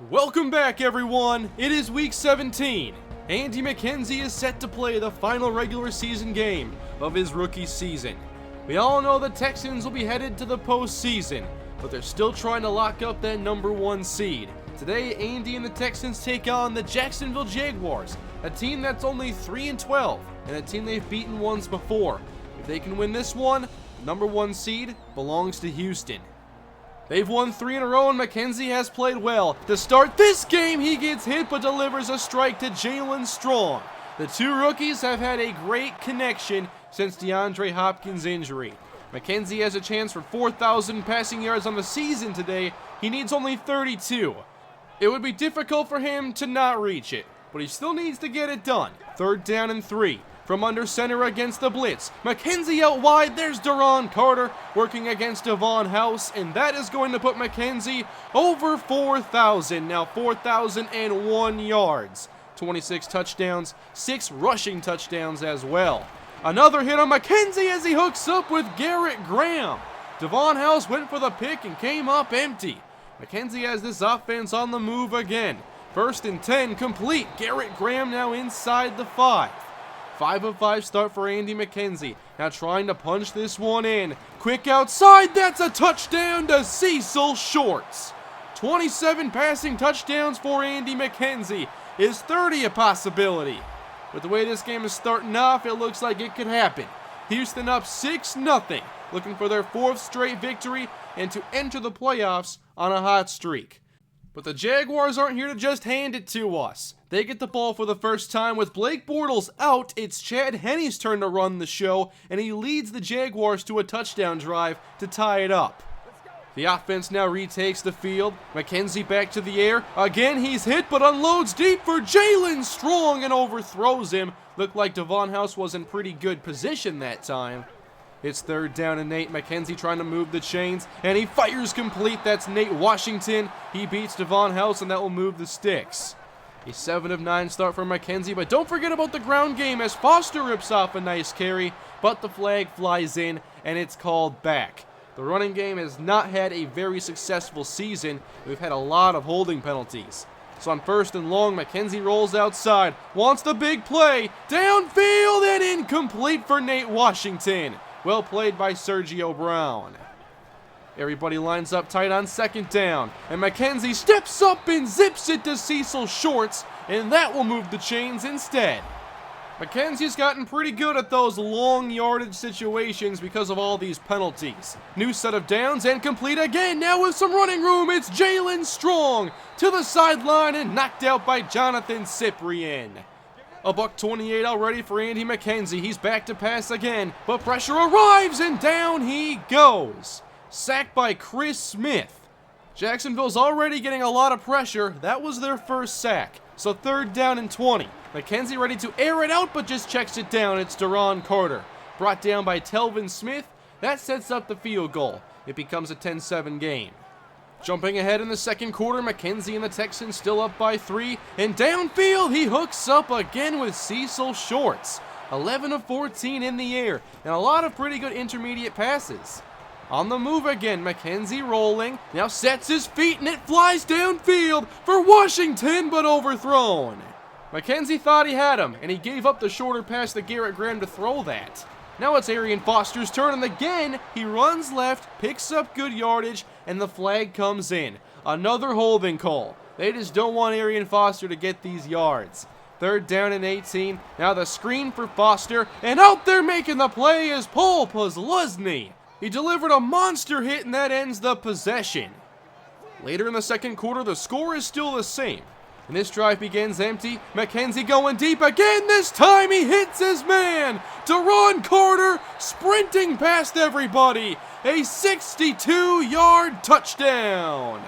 Welcome back, everyone. It is week 17. Andy McKenzie is set to play the final regular season game of his rookie season. We all know the Texans will be headed to the postseason, but they're still trying to lock up that #1 seed. Today, Andy and the Texans take on the Jacksonville Jaguars, a team that's only 3-12, and a team they've beaten once before. If they can win this one, the #1 seed belongs to Houston. They've won 3 in a row, and McKenzie has played well. To start this game, he gets hit but delivers a strike to Jalen Strong. The two rookies have had a great connection since DeAndre Hopkins' injury. McKenzie has a chance for 4,000 passing yards on the season today. He needs only 32. It would be difficult for him to not reach it, but he still needs to get it done. 3rd down and 3. From under center against the blitz. McKenzie out wide. There's Deron Carter working against Devon House, and that is going to put McKenzie over 4,000. Now 4,001 yards. 26 touchdowns, 6 rushing touchdowns as well. Another hit on McKenzie as he hooks up with Garrett Graham. Devon House went for the pick and came up empty. McKenzie has this offense on the move again. 1st and 10 complete. Garrett Graham now inside the 5. 5 of 5 start for Andy McKenzie. Now trying to punch this one in. Quick outside. That's a touchdown to Cecil Shorts. 27 passing touchdowns for Andy McKenzie. Is 30 a possibility? With the way this game is starting off, it looks like it could happen. Houston up 6-0, looking for their 4th straight victory and to enter the playoffs on a hot streak. But the Jaguars aren't here to just hand it to us. They get the ball for the first time with Blake Bortles out. It's Chad Henne's turn to run the show, and he leads the Jaguars to a touchdown drive to tie it up. The offense now retakes the field. McKenzie back to the air. Again, he's hit, but unloads deep for Jalen Strong and overthrows him. Looked like Devon House was in pretty good position that time. It's 3rd down and 8. McKenzie trying to move the chains, and he fires complete. That's Nate Washington. He beats Devon House, and that will move the sticks. A 7 of 9 start for McKenzie, but don't forget about the ground game as Foster rips off a nice carry, but the flag flies in, and it's called back. The running game has not had a very successful season. We've had a lot of holding penalties. So on 1st and long, McKenzie rolls outside, wants the big play, downfield and incomplete for Nate Washington. Well played by Sergio Brown. Everybody lines up tight on 2nd down, and McKenzie steps up and zips it to Cecil Shorts, and that will move the chains instead. McKenzie's gotten pretty good at those long yardage situations because of all these penalties. New set of downs and complete again. Now with some running room, it's Jalen Strong to the sideline and knocked out by Jonathan Cyprien. A $128 already for Andy McKenzie. He's back to pass again, but pressure arrives and down he goes. Sacked by Chris Smith. Jacksonville's already getting a lot of pressure. That was their first sack. So 3rd down and 20. McKenzie ready to air it out, but just checks it down. It's Deron Carter. Brought down by Telvin Smith. That sets up the field goal. It becomes a 10-7 game. Jumping ahead in the 2nd quarter, McKenzie and the Texans still up by 3. And downfield, he hooks up again with Cecil Shorts. 11 of 14 in the air, and a lot of pretty good intermediate passes. On the move again, McKenzie rolling, now sets his feet and it flies downfield for Washington, but overthrown. McKenzie thought he had him, and he gave up the shorter pass to Garrett Graham to throw that. Now it's Arian Foster's turn, and again, he runs left, picks up good yardage, and the flag comes in. Another holding call. They just don't want Arian Foster to get these yards. 3rd down and 18. Now the screen for Foster, and out there making the play is Paul Posluszny. He delivered a monster hit, and that ends the possession. Later in the 2nd quarter, the score is still the same. And this drive begins empty. McKenzie going deep again. This time he hits his man. Deron Carter sprinting past everybody. A 62-yard touchdown.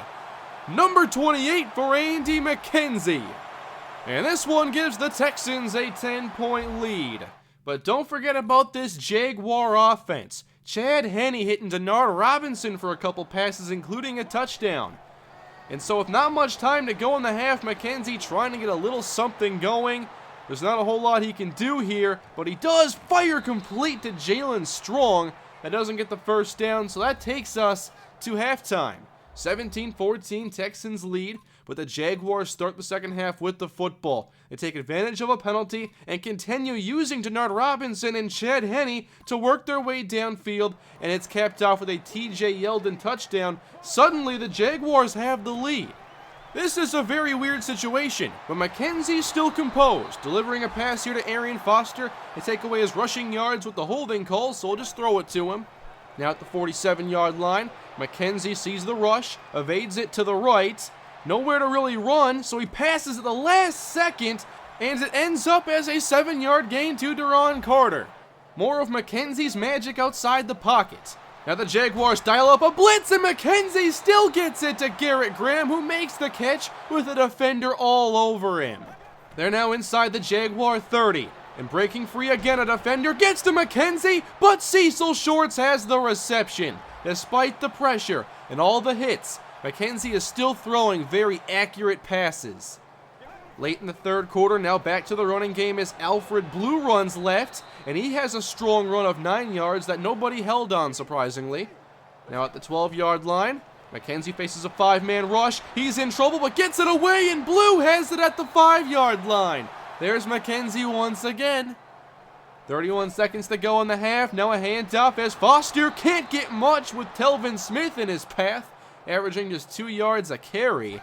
Number 28 for Andy McKenzie. And this one gives the Texans a 10-point lead. But don't forget about this Jaguar offense. Chad Henne hitting Denard Robinson for a couple passes, including a touchdown. And so with not much time to go in the half, McKenzie trying to get a little something going. There's not a whole lot he can do here, but he does fire complete to Jalen Strong. That doesn't get the first down, so that takes us to halftime. 17-14 Texans lead, but the Jaguars start the second half with the football. They take advantage of a penalty and continue using Denard Robinson and Chad Henne to work their way downfield, and it's capped off with a TJ Yeldon touchdown. Suddenly, the Jaguars have the lead. This is a very weird situation, but McKenzie's still composed, delivering a pass here to Arian Foster to take away his rushing yards with the holding call, so we'll just throw it to him. Now at the 47-yard line, McKenzie sees the rush, evades it to the right, nowhere to really run, so he passes at the last second, and it ends up as a 7-yard gain to Deron Carter. More of McKenzie's magic outside the pocket. Now the Jaguars dial up a blitz, and McKenzie still gets it to Garrett Graham, who makes the catch with a defender all over him. They're now inside the Jaguar 30, and breaking free again, a defender gets to McKenzie, but Cecil Shorts has the reception. Despite the pressure and all the hits, McKenzie is still throwing very accurate passes. Late in the third quarter, now back to the running game as Alfred Blue runs left, and he has a strong run of 9 yards that nobody held on, surprisingly. Now at the 12-yard line, McKenzie faces a 5-man rush. He's in trouble, but gets it away, and Blue has it at the 5-yard line. There's McKenzie once again. 31 seconds to go in the half. Now a handoff as Foster can't get much with Telvin Smith in his path, averaging just 2 yards a carry.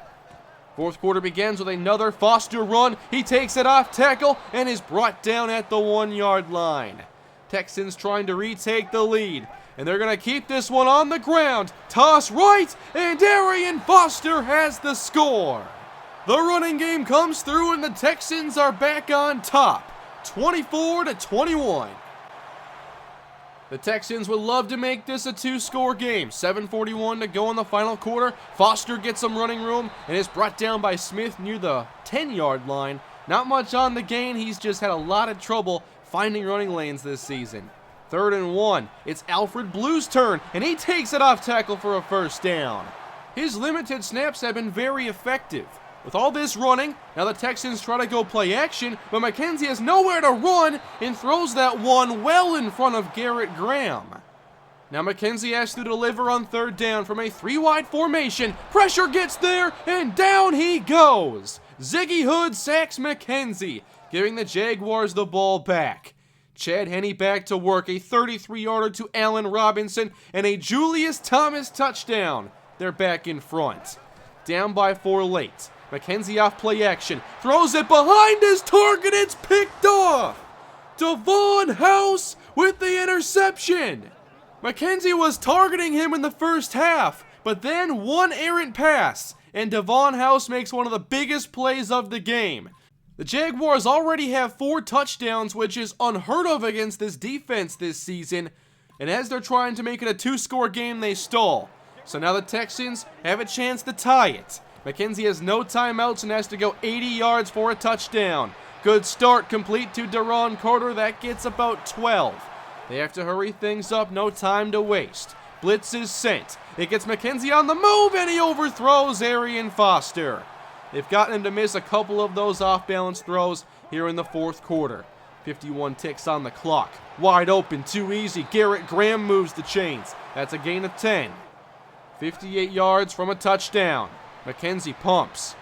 Fourth quarter begins with another Foster run. He takes it off tackle and is brought down at the 1-yard line. Texans trying to retake the lead, and they're going to keep this one on the ground. Toss right, and Arian Foster has the score. The running game comes through, and the Texans are back on top, 24-21. The Texans would love to make this a 2-score game. 7:41 to go in the final quarter. Foster gets some running room and is brought down by Smith near the 10-yard line. Not much on the gain. He's just had a lot of trouble finding running lanes this season. 3rd and 1. It's Alfred Blue's turn, and he takes it off tackle for a first down. His limited snaps have been very effective. With all this running, now the Texans try to go play action, but McKenzie has nowhere to run and throws that one well in front of Garrett Graham. Now McKenzie has to deliver on 3rd down from a 3-wide formation. Pressure gets there, and down he goes. Ziggy Hood sacks McKenzie, giving the Jaguars the ball back. Chad Henne back to work, a 33-yarder to Allen Robinson, and a Julius Thomas touchdown. They're back in front. Down by 4 late. McKenzie off play action, throws it behind his target, it's picked off! Devon House with the interception! McKenzie was targeting him in the first half, but then one errant pass, and Devon House makes one of the biggest plays of the game. The Jaguars already have 4 touchdowns, which is unheard of against this defense this season, and as they're trying to make it a 2-score game, they stall. So now the Texans have a chance to tie it. McKenzie has no timeouts and has to go 80 yards for a touchdown. Good start, complete to Deron Carter. That gets about 12. They have to hurry things up, no time to waste. Blitz is sent. It gets McKenzie on the move, and he overthrows Arian Foster. They've gotten him to miss a couple of those off-balance throws here in the fourth quarter. 51 ticks on the clock. Wide open, too easy. Garrett Graham moves the chains. That's a gain of 10. 58 yards from a touchdown. McKenzie pumps.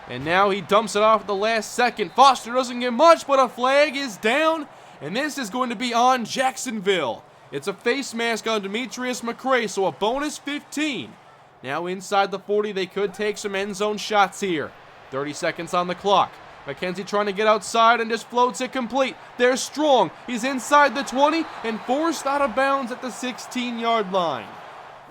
And now he dumps it off at the last second. Foster doesn't get much, but a flag is down. And this is going to be on Jacksonville. It's a face mask on Demetrius McCray, so a bonus 15. Now inside the 40, they could take some end zone shots here. 30 seconds on the clock. McKenzie trying to get outside and just floats it complete. They're strong. He's inside the 20 and forced out of bounds at the 16-yard line.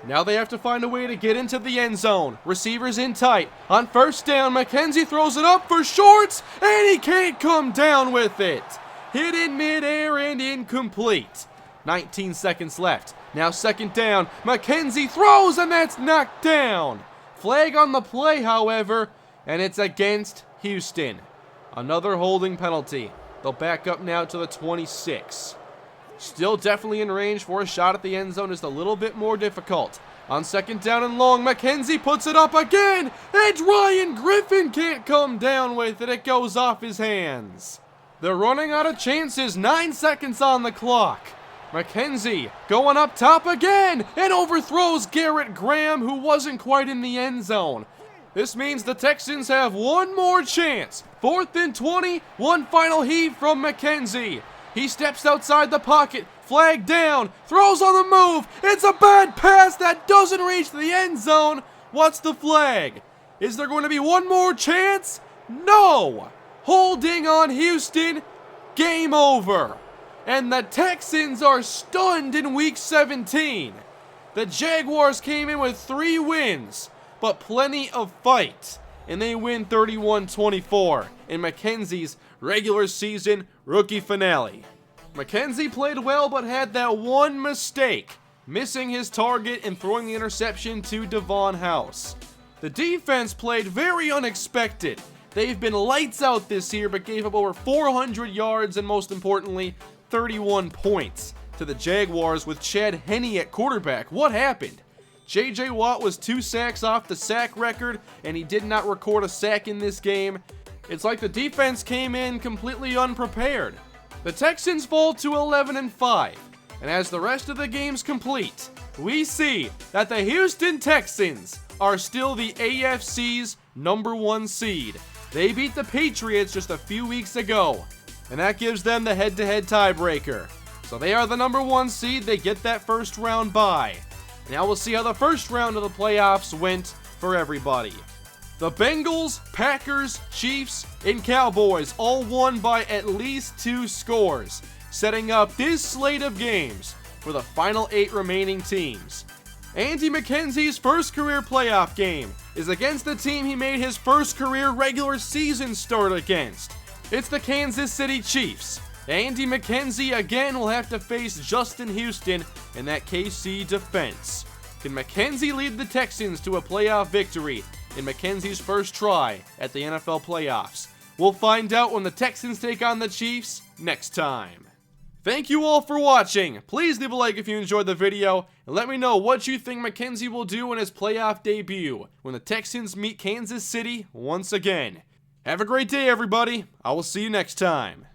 Now they have to find a way to get into the end zone. Receivers in tight. On first down, McKenzie throws it up for Shorts, and he can't come down with it. Hit in midair and incomplete. 19 seconds left. Now second down. McKenzie throws, and that's knocked down. Flag on the play, however, and it's against Houston. Another holding penalty. They'll back up now to the 26. Still definitely in range for a shot at the end zone, is a little bit more difficult. On second down and long, McKenzie puts it up again, and Ryan Griffin can't come down with it. It goes off his hands. They're running out of chances. 9 seconds on the clock. McKenzie going up top again and overthrows Garrett Graham, who wasn't quite in the end zone. This means the Texans have one more chance. 4th and 20, one final heave from McKenzie. He steps outside the pocket, flag down, throws on the move. It's a bad pass that doesn't reach the end zone. What's the flag? Is there going to be one more chance? No! Holding on Houston, game over. And the Texans are stunned in week 17. The Jaguars came in with 3 wins, but plenty of fight, and they win 31-24 in McKenzie's regular season rookie finale. McKenzie played well but had that one mistake, missing his target and throwing the interception to Devon House. The defense played very unexpected. They've been lights out this year but gave up over 400 yards and, most importantly, 31 points to the Jaguars with Chad Henne at quarterback. What happened? J.J. Watt was 2 sacks off the sack record, and he did not record a sack in this game. It's like the defense came in completely unprepared. The Texans fall to 11-5, and as the rest of the games complete, we see that the Houston Texans are still the AFC's #1 seed. They beat the Patriots just a few weeks ago, and that gives them the head-to-head tiebreaker. So they are the #1 seed. They get that first round bye. Now we'll see how the first round of the playoffs went for everybody. The Bengals, Packers, Chiefs, and Cowboys all won by at least 2 scores, setting up this slate of games for the final 8 remaining teams. Andy McKenzie's first career playoff game is against the team he made his first career regular season start against. It's the Kansas City Chiefs. Andy McKenzie again will have to face Justin Houston in that KC defense. Can McKenzie lead the Texans to a playoff victory in McKenzie's first try at the NFL playoffs? We'll find out when the Texans take on the Chiefs next time. Thank you all for watching. Please leave a like if you enjoyed the video, and let me know what you think McKenzie will do in his playoff debut when the Texans meet Kansas City once again. Have a great day, everybody. I will see you next time.